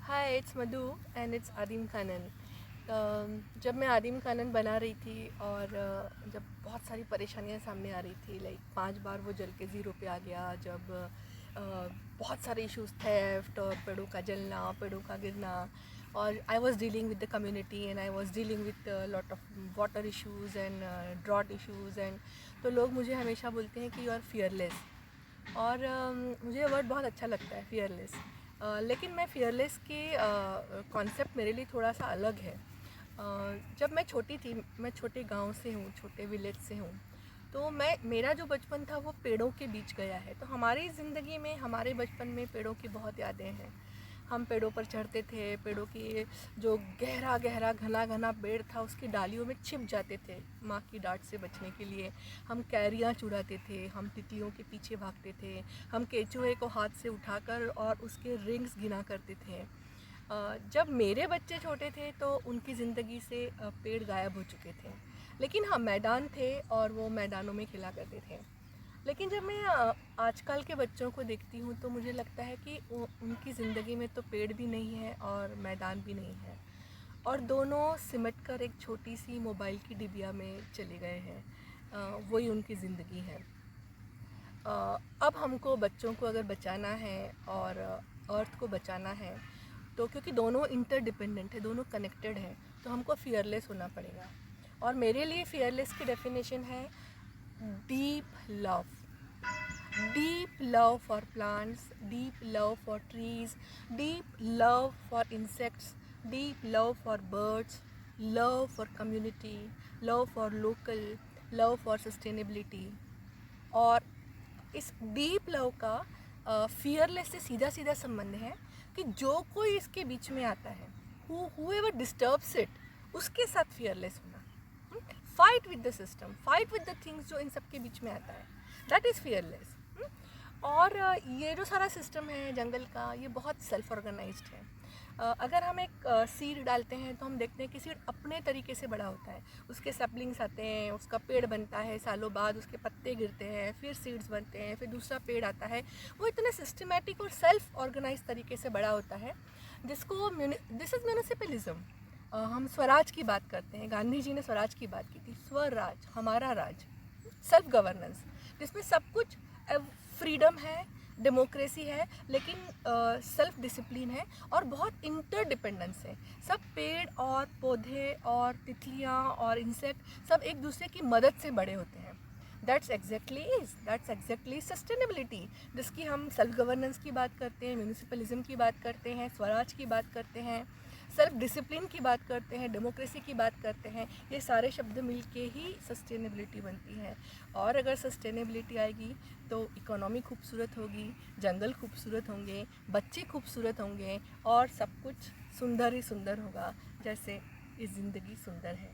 Hi, it's Madhu and it's आदिम कानन। जब मैं आदिम कानन बना रही थी और जब बहुत सारी परेशानियां सामने आ रही थी, लाइक 5 बार वो जल के ज़ीरो पे आ गया। जब बहुत सारे इश्यूज, थेफ्ट और पेड़ों का जलना, पेड़ों का गिरना, और I was dealing with the community and I was dealing with lot of water issues and drought issues. And तो लोग मुझे हमेशा बोलते हैं कि यू आर फियरलेस, और मुझे ये वर्ड बहुत अच्छा लगता है, फियरलेस। लेकिन मैं फियरलेस के कॉन्सेप्ट मेरे लिए थोड़ा सा अलग है। जब मैं छोटी थी, मैं छोटे गांव से हूँ, छोटे विलेज से हूँ, तो मेरा जो बचपन था वो पेड़ों के बीच गया है। तो हमारी ज़िंदगी में, हमारे बचपन में पेड़ों की बहुत यादें हैं। हम पेड़ों पर चढ़ते थे, पेड़ों की जो गहरा गहरा घना घना पेड़ था उसकी डालियों में छिप जाते थे माँ की डांट से बचने के लिए। हम कैरियाँ चुराते थे, हम तितलियों के पीछे भागते थे, हम केचुए को हाथ से उठाकर और उसके रिंग्स गिना करते थे। जब मेरे बच्चे छोटे थे तो उनकी ज़िंदगी से पेड़ गायब हो चुके थे, लेकिन हाँ, मैदान थे और वो मैदानों में खेला करते थे। लेकिन जब मैं आजकल के बच्चों को देखती हूँ तो मुझे लगता है कि उनकी ज़िंदगी में तो पेड़ भी नहीं है और मैदान भी नहीं है, और दोनों सिमट कर एक छोटी सी मोबाइल की डिबिया में चले गए हैं। वही उनकी ज़िंदगी है। अब हमको बच्चों को अगर बचाना है और अर्थ को बचाना है, तो क्योंकि दोनों इंटरडिपेंडेंट है, दोनों कनेक्टेड हैं, तो हमको फियरलेस होना पड़ेगा। और मेरे लिए फियरलेस की डेफिनेशन है deep love. Deep love for plants, deep love for trees, deep love for insects, deep love for birds, love for community, love for local, love for sustainability। और इस डीप लव का fearless से सीधा सीधा संबंध है कि जो कोई इसके बीच में आता है, whoever disturbs it, उसके साथ फियरलेस होना। Fight with the system, fight with the things जो इन सब के बीच में आता है, दैट इज़ फियरलेस। और ये जो सारा सिस्टम है जंगल का, ये बहुत सेल्फ ऑर्गेनाइज्ड है। अगर हम एक सीड डालते हैं तो हम देखते हैं कि सीड अपने तरीके से बड़ा होता है, उसके सैपलिंग्स आते हैं, उसका पेड़ बनता है, सालों बाद उसके पत्ते गिरते हैं, फिर सीड्स बनते हैं, फिर दूसरा पेड़ आता है। वो इतने सिस्टमेटिक और सेल्फ ऑर्गेनाइज तरीके से बड़ा होता है, जिसको दिस इज़ म्यूनिसिपलिज्म। हम स्वराज की बात करते हैं, गांधी जी ने स्वराज की बात की थी, स्वराज, हमारा राज, सेल्फ गवर्नेंस, जिसमें सब कुछ फ्रीडम है, डेमोक्रेसी है, लेकिन सेल्फ डिसिप्लिन है और बहुत इंटरडिपेंडेंस है। सब पेड़ और पौधे और तितलियाँ और इंसेक्ट सब एक दूसरे की मदद से बड़े होते हैं। दैट्स एग्जैक्टली सस्टेनेबिलिटी, जिसकी हम सेल्फ गवर्नेंस की बात करते हैं, म्यूनिसिपलिज्म की बात करते हैं, स्वराज की बात करते हैं, सेल्फ डिसिप्लिन की बात करते हैं, डेमोक्रेसी की बात करते हैं। ये सारे शब्द मिलके ही सस्टेनेबिलिटी बनती है। और अगर सस्टेनेबिलिटी आएगी तो इकोनॉमी खूबसूरत होगी, जंगल खूबसूरत होंगे, बच्चे खूबसूरत होंगे, और सब कुछ सुंदर ही सुंदर होगा, जैसे ये ज़िंदगी सुंदर है।